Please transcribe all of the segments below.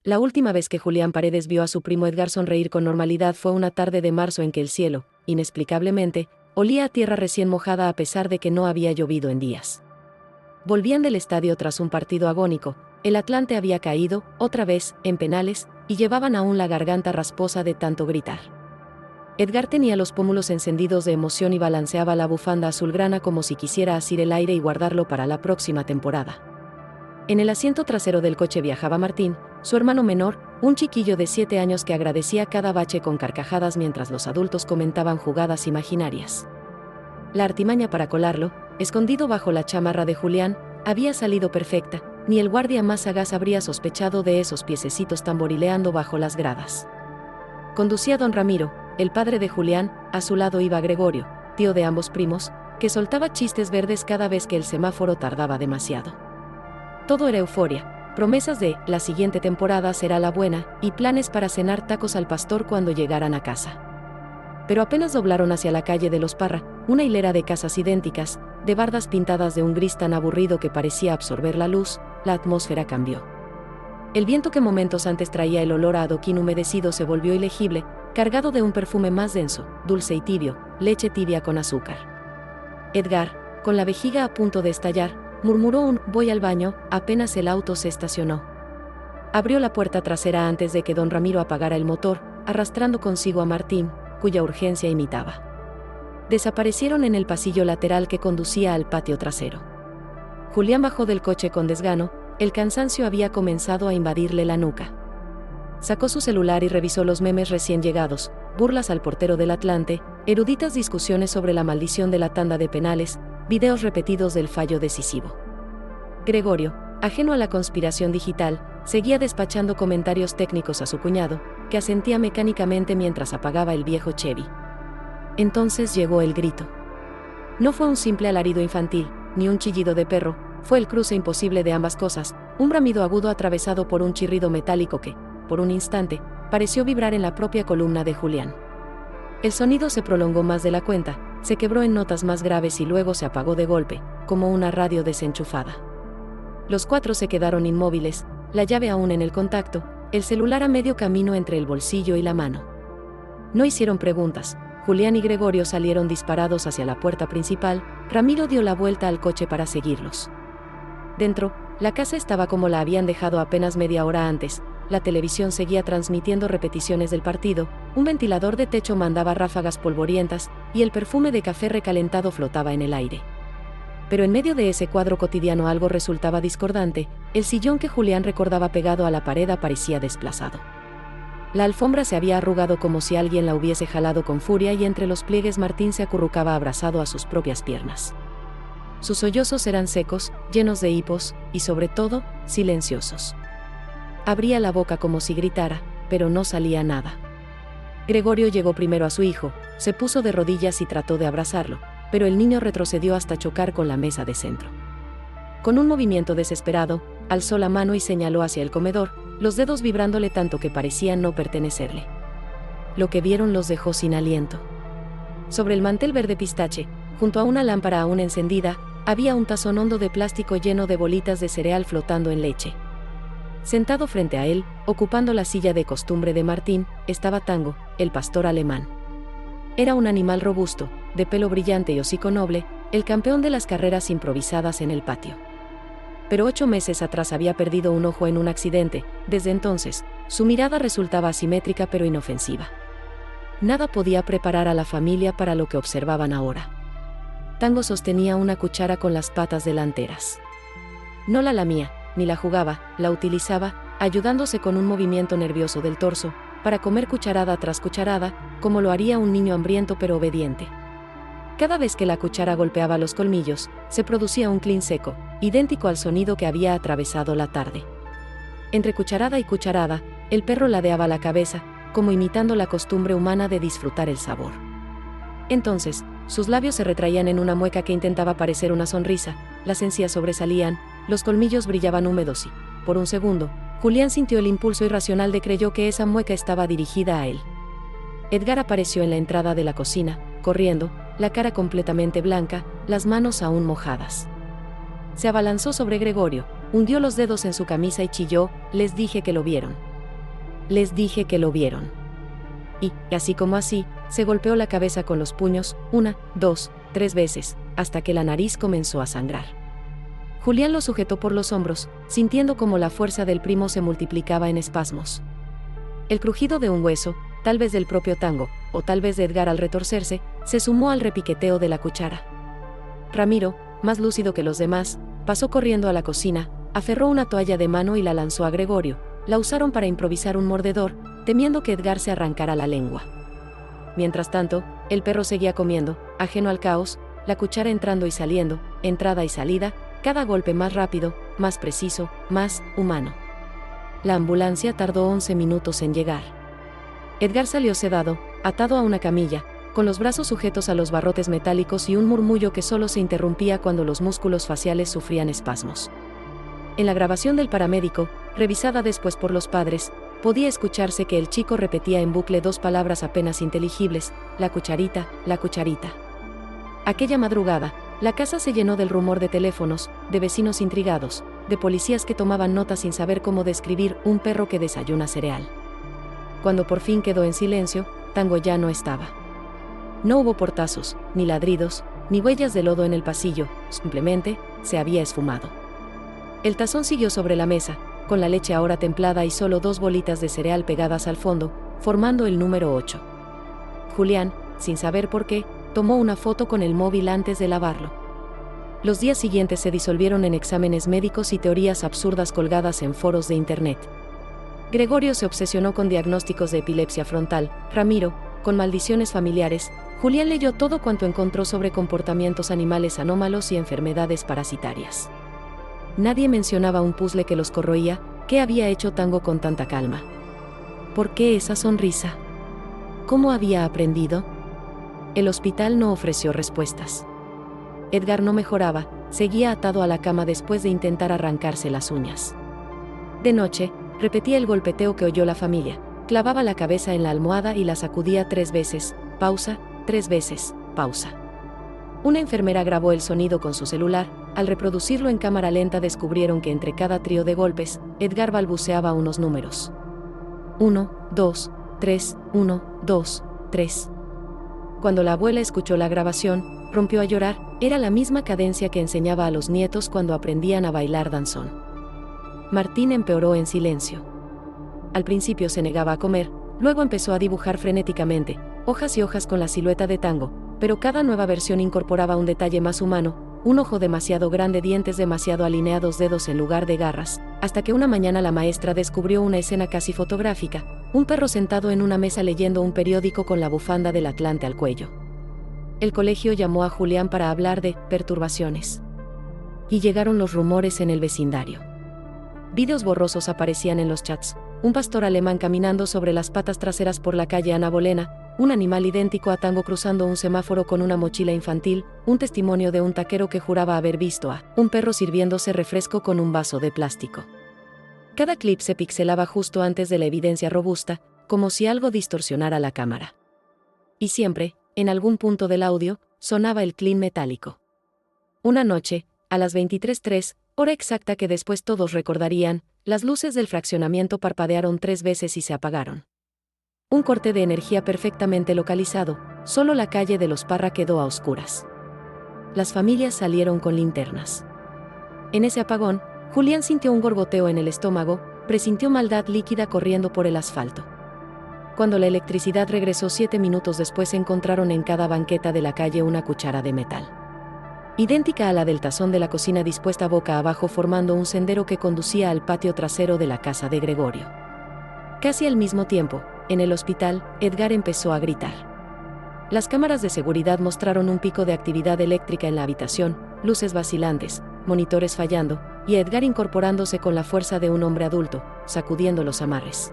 La última vez que Julián Paredes vio a su primo Edgar sonreír con normalidad fue una tarde de marzo en que el cielo, inexplicablemente, olía a tierra recién mojada a pesar de que no había llovido en días. Volvían del estadio tras un partido agónico, el Atlante había caído, otra vez, en penales, y llevaban aún la garganta rasposa de tanto gritar. Edgar tenía los pómulos encendidos de emoción y balanceaba la bufanda azulgrana como si quisiera asir el aire y guardarlo para la próxima temporada. En el asiento trasero del coche viajaba Martín, su hermano menor, un chiquillo de 7 años que agradecía cada bache con carcajadas mientras los adultos comentaban jugadas imaginarias. La artimaña para colarlo, escondido bajo la chamarra de Julián, había salido perfecta, ni el guardia más sagaz habría sospechado de esos piececitos tamborileando bajo las gradas. Conducía don Ramiro, el padre de Julián, a su lado iba Gregorio, tío de ambos primos, que soltaba chistes verdes cada vez que el semáforo tardaba demasiado. Todo era euforia, promesas de la siguiente temporada será la buena y planes para cenar tacos al pastor cuando llegaran a casa. Pero apenas doblaron hacia la calle de los Parra, una hilera de casas idénticas, de bardas pintadas de un gris tan aburrido que parecía absorber la luz, la atmósfera cambió. El viento que momentos antes traía el olor a adoquín humedecido se volvió ilegible, cargado de un perfume más denso, dulce y tibio, leche tibia con azúcar. Edgar, con la vejiga a punto de estallar, murmuró un «voy al baño» apenas el auto se estacionó. Abrió la puerta trasera antes de que don Ramiro apagara el motor, arrastrando consigo a Martín, cuya urgencia imitaba. Desaparecieron en el pasillo lateral que conducía al patio trasero. Julián bajó del coche con desgano, el cansancio había comenzado a invadirle la nuca. Sacó su celular y revisó los memes recién llegados, burlas al portero del Atlante, eruditas discusiones sobre la maldición de la tanda de penales, videos repetidos del fallo decisivo. Gregorio, ajeno a la conspiración digital, seguía despachando comentarios técnicos a su cuñado, que asentía mecánicamente mientras apagaba el viejo Chevy. Entonces llegó el grito. No fue un simple alarido infantil, ni un chillido de perro, fue el cruce imposible de ambas cosas, un bramido agudo atravesado por un chirrido metálico que, por un instante, pareció vibrar en la propia columna de Julián. El sonido se prolongó más de la cuenta, se quebró en notas más graves y luego se apagó de golpe, como una radio desenchufada. Los cuatro se quedaron inmóviles, la llave aún en el contacto, el celular a medio camino entre el bolsillo y la mano. No hicieron preguntas, Julián y Gregorio salieron disparados hacia la puerta principal, Ramiro dio la vuelta al coche para seguirlos. Dentro, la casa estaba como la habían dejado apenas media hora antes, la televisión seguía transmitiendo repeticiones del partido, un ventilador de techo mandaba ráfagas polvorientas, y el perfume de café recalentado flotaba en el aire. Pero en medio de ese cuadro cotidiano algo resultaba discordante, el sillón que Julián recordaba pegado a la pared aparecía desplazado. La alfombra se había arrugado como si alguien la hubiese jalado con furia y entre los pliegues Martín se acurrucaba abrazado a sus propias piernas. Sus sollozos eran secos, llenos de hipos, y sobre todo, silenciosos. Abría la boca como si gritara, pero no salía nada. Gregorio llegó primero a su hijo, se puso de rodillas y trató de abrazarlo, pero el niño retrocedió hasta chocar con la mesa de centro. Con un movimiento desesperado, alzó la mano y señaló hacia el comedor, los dedos vibrándole tanto que parecían no pertenecerle. Lo que vieron los dejó sin aliento. Sobre el mantel verde pistache, junto a una lámpara aún encendida, había un tazón hondo de plástico lleno de bolitas de cereal flotando en leche. Sentado frente a él, ocupando la silla de costumbre de Martín, estaba Tango, el pastor alemán. Era un animal robusto, de pelo brillante y hocico noble, el campeón de las carreras improvisadas en el patio. Pero 8 meses atrás había perdido un ojo en un accidente, desde entonces, su mirada resultaba asimétrica pero inofensiva. Nada podía preparar a la familia para lo que observaban ahora. Tango sostenía una cuchara con las patas delanteras. No la lamía, ni la jugaba, la utilizaba, ayudándose con un movimiento nervioso del torso, para comer cucharada tras cucharada, como lo haría un niño hambriento pero obediente. Cada vez que la cuchara golpeaba los colmillos, se producía un clink seco, idéntico al sonido que había atravesado la tarde. Entre cucharada y cucharada, el perro ladeaba la cabeza, como imitando la costumbre humana de disfrutar el sabor. Entonces, sus labios se retraían en una mueca que intentaba parecer una sonrisa, las encías sobresalían, los colmillos brillaban húmedos y, por un segundo, Julián sintió el impulso irracional de creyó que esa mueca estaba dirigida a él. Edgar apareció en la entrada de la cocina, corriendo, la cara completamente blanca, las manos aún mojadas. Se abalanzó sobre Gregorio, hundió los dedos en su camisa y chilló, les dije que lo vieron. les dije que lo vieron. Y, así como así, se golpeó la cabeza con los puños, 1, 2, 3 veces, hasta que la nariz comenzó a sangrar. Julián lo sujetó por los hombros, sintiendo cómo la fuerza del primo se multiplicaba en espasmos. El crujido de un hueso, tal vez del propio Tango, o tal vez de Edgar al retorcerse, se sumó al repiqueteo de la cuchara. Ramiro, más lúcido que los demás, pasó corriendo a la cocina, aferró una toalla de mano y la lanzó a Gregorio. La usaron para improvisar un mordedor, temiendo que Edgar se arrancara la lengua. Mientras tanto, el perro seguía comiendo, ajeno al caos, la cuchara entrando y saliendo, entrada y salida, cada golpe más rápido, más preciso, más humano. La ambulancia tardó 11 minutos en llegar. Edgar salió sedado, atado a una camilla, con los brazos sujetos a los barrotes metálicos y un murmullo que solo se interrumpía cuando los músculos faciales sufrían espasmos. En la grabación del paramédico, revisada después por los padres, podía escucharse que el chico repetía en bucle 2 palabras apenas inteligibles: la cucharita, la cucharita. Aquella madrugada, la casa se llenó del rumor de teléfonos, de vecinos intrigados, de policías que tomaban notas sin saber cómo describir un perro que desayuna cereal. Cuando por fin quedó en silencio, Tango ya no estaba. No hubo portazos, ni ladridos, ni huellas de lodo en el pasillo, simplemente, se había esfumado. El tazón siguió sobre la mesa, con la leche ahora templada y solo 2 bolitas de cereal pegadas al fondo, formando el número 8. Julián, sin saber por qué, tomó una foto con el móvil antes de lavarlo. Los días siguientes se disolvieron en exámenes médicos y teorías absurdas colgadas en foros de internet. Gregorio se obsesionó con diagnósticos de epilepsia frontal, Ramiro, con maldiciones familiares. Julián leyó todo cuanto encontró sobre comportamientos animales anómalos y enfermedades parasitarias. Nadie mencionaba un puzzle que los corroía. ¿Qué había hecho Tango con tanta calma? ¿Por qué esa sonrisa? ¿Cómo había aprendido? El hospital no ofreció respuestas. Edgar no mejoraba, seguía atado a la cama después de intentar arrancarse las uñas. De noche, repetía el golpeteo que oyó la familia, clavaba la cabeza en la almohada y la sacudía 3 veces, pausa, 3 veces, pausa. Una enfermera grabó el sonido con su celular. Al reproducirlo en cámara lenta descubrieron que entre cada trío de golpes, Edgar balbuceaba unos números. 1, 2, 3, 1, 2, 3. Cuando la abuela escuchó la grabación, rompió a llorar. Era la misma cadencia que enseñaba a los nietos cuando aprendían a bailar danzón. Martín empeoró en silencio. Al principio se negaba a comer, luego empezó a dibujar frenéticamente, hojas y hojas con la silueta de Tango, pero cada nueva versión incorporaba un detalle más humano: un ojo demasiado grande, dientes demasiado alineados, dedos en lugar de garras, hasta que una mañana la maestra descubrió una escena casi fotográfica: un perro sentado en una mesa leyendo un periódico con la bufanda del Atlante al cuello. El colegio llamó a Julián para hablar de perturbaciones. Y llegaron los rumores en el vecindario. Vídeos borrosos aparecían en los chats: un pastor alemán caminando sobre las patas traseras por la calle Ana Bolena, un animal idéntico a Tango cruzando un semáforo con una mochila infantil, un testimonio de un taquero que juraba haber visto a un perro sirviéndose refresco con un vaso de plástico. Cada clip se pixelaba justo antes de la evidencia robusta, como si algo distorsionara la cámara. Y siempre, en algún punto del audio, sonaba el clean metálico. Una noche, a las 23:03, hora exacta que después todos recordarían, las luces del fraccionamiento parpadearon 3 veces y se apagaron. Un corte de energía perfectamente localizado, solo la calle de los Parra quedó a oscuras. Las familias salieron con linternas. En ese apagón, Julián sintió un gorgoteo en el estómago, presintió maldad líquida corriendo por el asfalto. Cuando la electricidad regresó 7 minutos después, encontraron en cada banqueta de la calle una cuchara de metal, idéntica a la del tazón de la cocina, dispuesta boca abajo formando un sendero que conducía al patio trasero de la casa de Gregorio. Casi al mismo tiempo, en el hospital, Edgar empezó a gritar. Las cámaras de seguridad mostraron un pico de actividad eléctrica en la habitación, luces vacilantes, monitores fallando, y Edgar incorporándose con la fuerza de un hombre adulto, sacudiendo los amarres.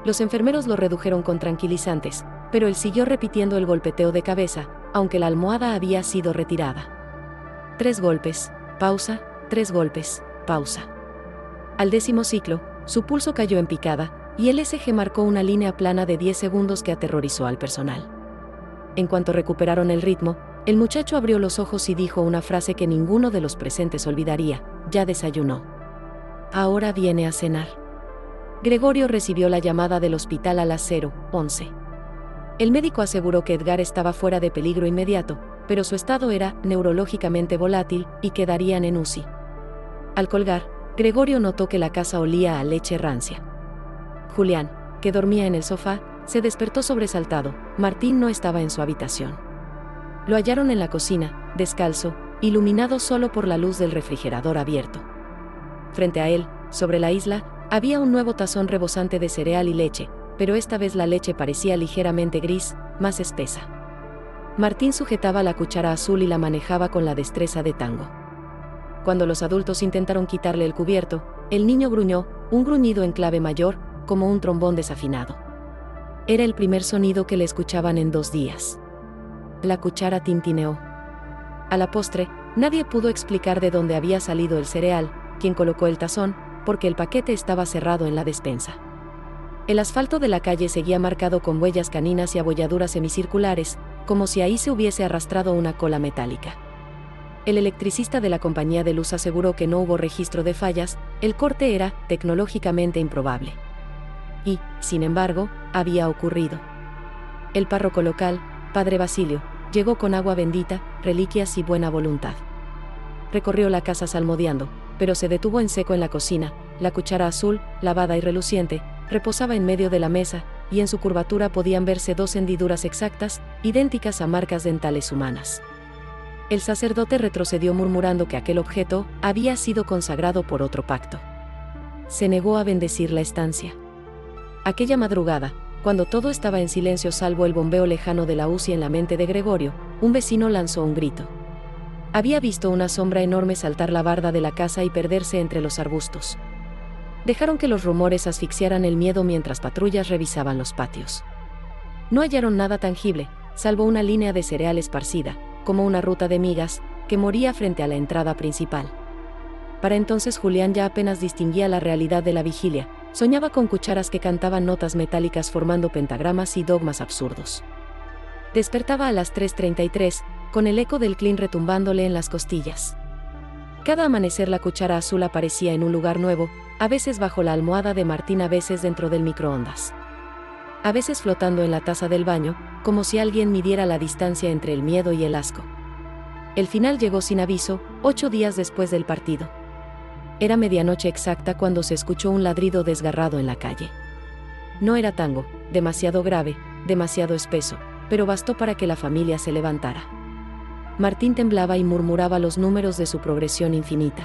Los enfermeros lo redujeron con tranquilizantes, pero él siguió repitiendo el golpeteo de cabeza, aunque la almohada había sido retirada. 3 golpes, pausa, 3 golpes, pausa. Al 10º ciclo, su pulso cayó en picada, y el ECG marcó una línea plana de 10 segundos que aterrorizó al personal. En cuanto recuperaron el ritmo, el muchacho abrió los ojos y dijo una frase que ninguno de los presentes olvidaría: ya desayunó. Ahora viene a cenar. Gregorio recibió la llamada del hospital a las 0:11. El médico aseguró que Edgar estaba fuera de peligro inmediato, pero su estado era neurológicamente volátil y quedarían en UCI. Al colgar, Gregorio notó que la casa olía a leche rancia. Julián, que dormía en el sofá, se despertó sobresaltado. Martín no estaba en su habitación. Lo hallaron en la cocina, descalzo, iluminado solo por la luz del refrigerador abierto. Frente a él, sobre la isla, había un nuevo tazón rebosante de cereal y leche, pero esta vez la leche parecía ligeramente gris, más espesa. Martín sujetaba la cuchara azul y la manejaba con la destreza de Tango. Cuando los adultos intentaron quitarle el cubierto, el niño gruñó, un gruñido en clave mayor, como un trombón desafinado. Era el primer sonido que le escuchaban en 2 días. La cuchara tintineó. A la postre, nadie pudo explicar de dónde había salido el cereal, quién colocó el tazón, porque el paquete estaba cerrado en la despensa. El asfalto de la calle seguía marcado con huellas caninas y abolladuras semicirculares, como si ahí se hubiese arrastrado una cola metálica. El electricista de la compañía de luz aseguró que no hubo registro de fallas, el corte era tecnológicamente improbable. Y, sin embargo, había ocurrido. El párroco local, padre Basilio, llegó con agua bendita, reliquias y buena voluntad. Recorrió la casa salmodiando, pero se detuvo en seco en la cocina. La cuchara azul, lavada y reluciente, reposaba en medio de la mesa, y en su curvatura podían verse 2 hendiduras exactas, idénticas a marcas dentales humanas. El sacerdote retrocedió murmurando que aquel objeto había sido consagrado por otro pacto. Se negó a bendecir la estancia. Aquella madrugada, cuando todo estaba en silencio salvo el bombeo lejano de la UCI en la mente de Gregorio, un vecino lanzó un grito. Había visto una sombra enorme saltar la barda de la casa y perderse entre los arbustos. Dejaron que los rumores asfixiaran el miedo mientras patrullas revisaban los patios. No hallaron nada tangible, salvo una línea de cereal esparcida, como una ruta de migas, que moría frente a la entrada principal. Para entonces Julián ya apenas distinguía la realidad de la vigilia, soñaba con cucharas que cantaban notas metálicas formando pentagramas y dogmas absurdos. Despertaba a las 3:33, con el eco del clín retumbándole en las costillas. Cada amanecer la cuchara azul aparecía en un lugar nuevo, a veces bajo la almohada de Martín, a veces dentro del microondas. A veces flotando en la taza del baño, como si alguien midiera la distancia entre el miedo y el asco. El final llegó sin aviso, 8 días después del partido. Era medianoche exacta cuando se escuchó un ladrido desgarrado en la calle. No era Tango, demasiado grave, demasiado espeso, pero bastó para que la familia se levantara. Martín temblaba y murmuraba los números de su progresión infinita.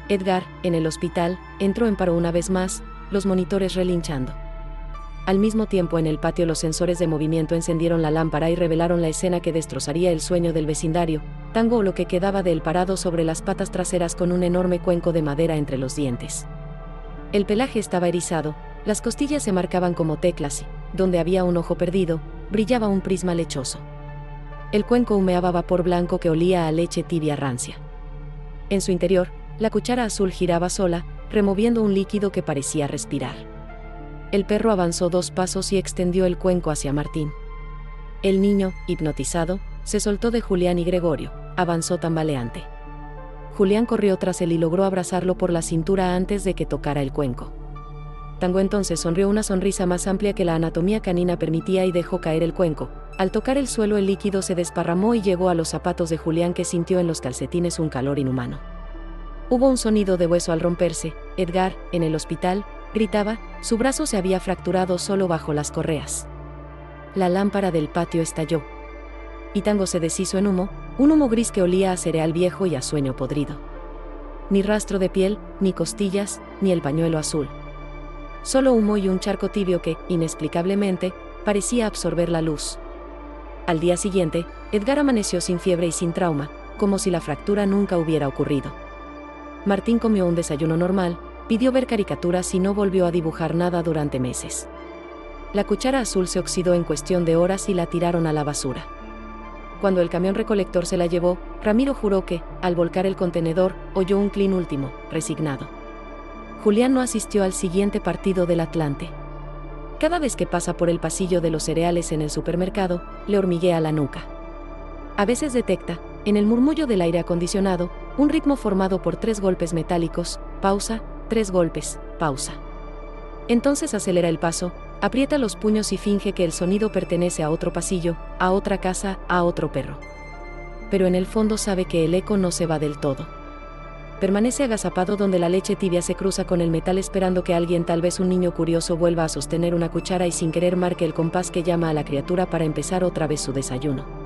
Edgar, en el hospital, entró en paro una vez más, los monitores relinchando. Al mismo tiempo en el patio los sensores de movimiento encendieron la lámpara y revelaron la escena que destrozaría el sueño del vecindario. Tango, o lo que quedaba de él, parado sobre las patas traseras con un enorme cuenco de madera entre los dientes. El pelaje estaba erizado, las costillas se marcaban como teclas y, donde había un ojo perdido, brillaba un prisma lechoso. El cuenco humeaba vapor blanco que olía a leche tibia rancia. En su interior, la cuchara azul giraba sola, removiendo un líquido que parecía respirar. El perro avanzó 2 pasos y extendió el cuenco hacia Martín. El niño, hipnotizado, se soltó de Julián y Gregorio, avanzó tambaleante. Julián corrió tras él y logró abrazarlo por la cintura antes de que tocara el cuenco. Tango entonces sonrió una sonrisa más amplia que la anatomía canina permitía y dejó caer el cuenco. Al tocar el suelo el líquido se desparramó y llegó a los zapatos de Julián, que sintió en los calcetines un calor inhumano. Hubo un sonido de hueso al romperse. Edgar, en el hospital, gritaba, su brazo se había fracturado solo bajo las correas. La lámpara del patio estalló. Y Tango se deshizo en humo, un humo gris que olía a cereal viejo y a sueño podrido. Ni rastro de piel, ni costillas, ni el pañuelo azul. Solo humo y un charco tibio que, inexplicablemente, parecía absorber la luz. Al día siguiente, Edgar amaneció sin fiebre y sin trauma, como si la fractura nunca hubiera ocurrido. Martín comió un desayuno normal, pidió ver caricaturas y no volvió a dibujar nada durante meses. La cuchara azul se oxidó en cuestión de horas y la tiraron a la basura. Cuando el camión recolector se la llevó, Ramiro juró que, al volcar el contenedor, oyó un clín último, resignado. Julián no asistió al siguiente partido del Atlante. Cada vez que pasa por el pasillo de los cereales en el supermercado, le hormiguea la nuca. A veces detecta, en el murmullo del aire acondicionado, un ritmo formado por 3 golpes metálicos, pausa, 3 golpes, pausa. Entonces acelera el paso, aprieta los puños y finge que el sonido pertenece a otro pasillo, a otra casa, a otro perro. Pero en el fondo sabe que el eco no se va del todo. Permanece agazapado donde la leche tibia se cruza con el metal esperando que alguien, tal vez un niño curioso, vuelva a sostener una cuchara y sin querer marque el compás que llama a la criatura para empezar otra vez su desayuno.